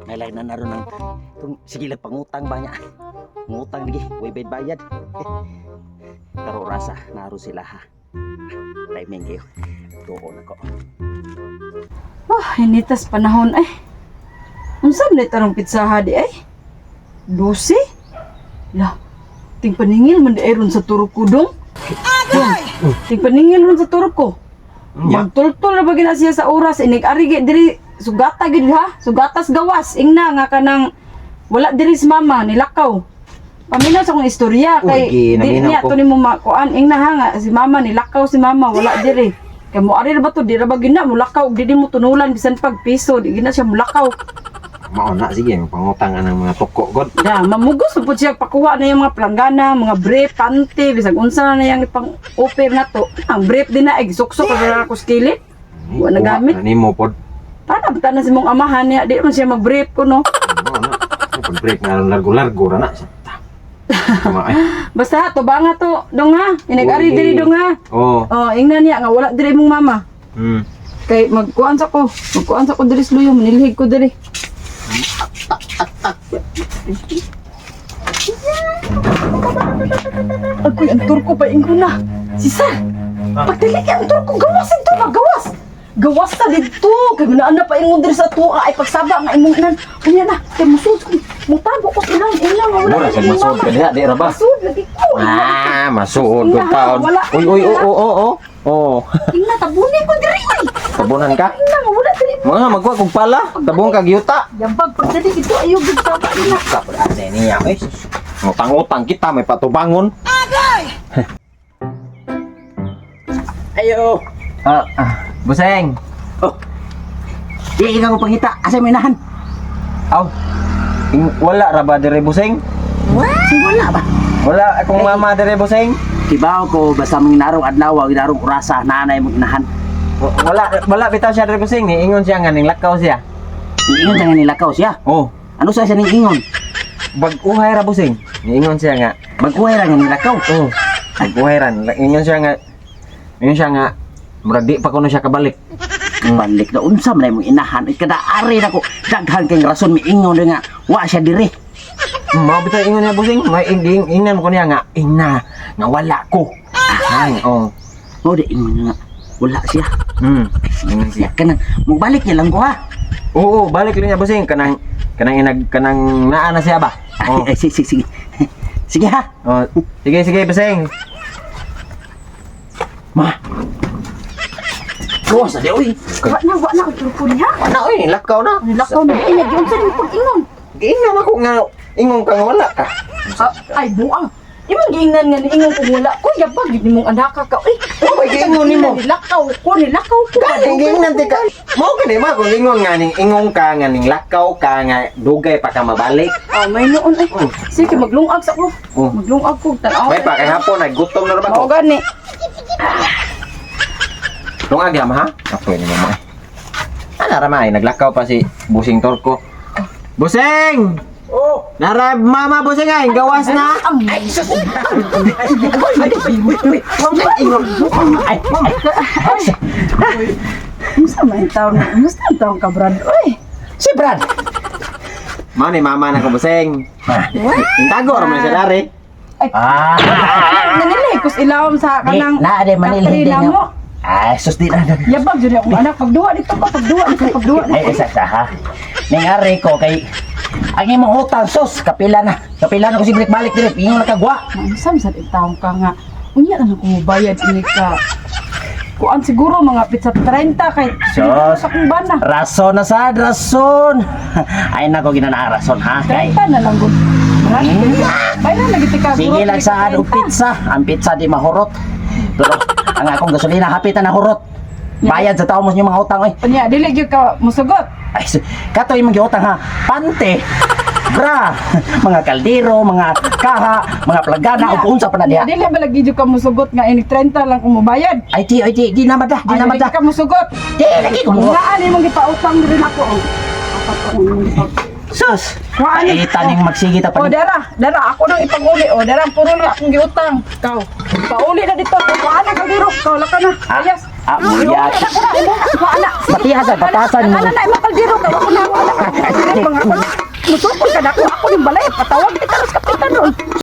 Nailay na naroon ng sige lang pangutang ba niya. Ngutang lagi, way bayad. Karo rasa naro sila ha. Timing kayo. Doon ako. Hinitas panahon ay. Unsam na tarong pitsaha di ay? 12? Lah, ting paningil man di ay ron sa turok ko dong. Ting paningil ron sa turok ko. Yang tultul na bagina siya sa oras, inig-arigi diri sugata gid ha, sugatas gawas, ingna nga kanang wala diri si mama nilakaw. Paminaw sa kong istorya kay di niya to nimo makuan, ingna ha nga si mama nilakaw si mama wala diri. Kay mo ari ba to di ra ba gina mulakaw di mo tunulan bisan pag piso di gina siya mulakaw. Mao na sige pangutangan ng mga toko god. Ya, mamugos pud siya pakuha na yung mga planggana, mga brief, panty, bisag unsa na yang ipang offer na to. Ang brief din na suksok ra ko skillet. Wa na gamit. Nimo pod. Para bata na si mong amahan niya, di man siya mag-brief ko no. Mao na. Pag break na largo-largo ra na siya. Tama ay. Basta to ba nga to, dong ha. Inag-ari diri dong ha. Oh. Oh, ingnan niya nga wala diri mong mama. Kay magkuan sa ko diri sa luyo, manilhig ko diri. Ako'y ang turko pa ingo na. Sisa, pagdali ka ang turko, gawasin to na, gawas. Gawas ta dito, kay gunaan na pa ingo diri sa tuwa, ay pagsaba nga imong inan. Kanya na, kay musud ko, mutago ko silang ilang, wala. Mura sa masud ka diha, di ra ba? Masud, lagi ko. Masuod ko taon. Uy, oo. Tingnan, tabunin ko diri, ay. Tabunan ka? Tingnan, wala diri. Mga magwa kog pala, tabong kag yuta. Yambag, pagdali dito, ayaw gagtaba nila. Kapag asa niya, eh. Utang-utang kita, may patubangon. Ayo. Buseng. Oh. Di ka ko pangita, asa may nahan? Aw. Wala ra ba dire buseng? Wala ba? Wala akong mama dire buseng. Kibaw ko basta manginarong adlaw, ginarong orasa nanay mo inahan. Wala bitaw siya dire buseng ni ingon siya nga ning lakaw siya. Ingon nga nilakaw siya. Oh, Ano sa siya ning ingon? bag-uhay ra buseng. Ni ingon siya nga. Magkuhay ra nga nilakaw. Oh. Bag-uhay ra. Ingon siya nga murag di pa kuno siya kabalik. Balik na unsa man imong inahan. Kada ari na ko daghan kay rason mi ingon nga wa siya diri. Mao bitaw ingon niya buseng. May ingnan ko niya nga ina nga wala ko. Ay, oh. O di ingon nga wala siya. Ingon siya. Kanang mo balik niya lang ko ha. Oo, balik lang niya buseng kanang naa na siya ba? Oh. Ay, sige. Sige ha. Oh, sige buseng. Ma. Gawas na di oy. Wa na, ang turko niya. Ano oy, lakaw na. Nilakaw na, inag, yung sa pag-ingon. Ingnan ako nga ingon ka nga wala ka. Ay, buang. Imong giingnan nga niingon kung wala ko, yabag gid nimong anak ka. Uy, may giingon nimo? Nilakaw ko. Ingnan di ka. Mao gani ma kung ingon nga ning ingon ka nga ning lakaw ka nga dugay pa ka mabalik. May noon ay. Sige, maglungag sa ko. Oh. Maglungag ko tan-aw. May pa kay hapon nagutom na ra ba Mao ko? gani. Lungag ya ma ha? Apoy ni mama. Ana ra may naglakaw pa si Busing Torko. Buseng! Oh. Nara mama Buseng ay gawas na. Ay, sus. Musta man taon ka Brad? Uy. Si Brad. Mao ni mama na ko Buseng. Tago ra man siya dari. Nanili kus ilawom sa kanang Na ade manilhin Katrina din mo. Ay, sus di na. Yabag jud ako anak pagduwa dito pagduwa. Ay, isa ha. Ning ari ko kay ang imong utang sus kapila na ko si balik dire pingon na kagwa. Mansam sa taon ka nga. Unya na ko mobayad ini ka. Kuan siguro mga pizza 30 kay Sus. sa kong bana. Rason na sad, rason. Ay nako ginana rason ha kay. 30 na lang gud. Bayran lagi tika. Sige lang sa og pizza. Ang pizza di mahurot. Pero ang akong gasolina hapit na hurot. Bayad sa taon mo yung mga utang oy. Unya dili gyud ka musugot. Ay, katoy mga giutang ha. Pante. Bra, mga kaldero, mga kaha, mga plagana ug unsa pa na diha. Dili ba lagi gyud ka musugot nga ini 30 lang kung mobayad. Ay di na mada, di na Dili mada. ka musugot. Di lagi ko mo. Ngaan imong gipautang diri nako. Sus. Kuhaan Ay taning magsige ta O pa. dara ako nang ipag-uli. O dara puro na akong giutang. Kau. Pauli na dito. Kuhaan ka diro. Kau laka na. Ayas. Muyat. Batasan mo. Ano na makaldiro ka ako na wala. Musukol ka na ako yung balay patawag kita sa kapitan doon.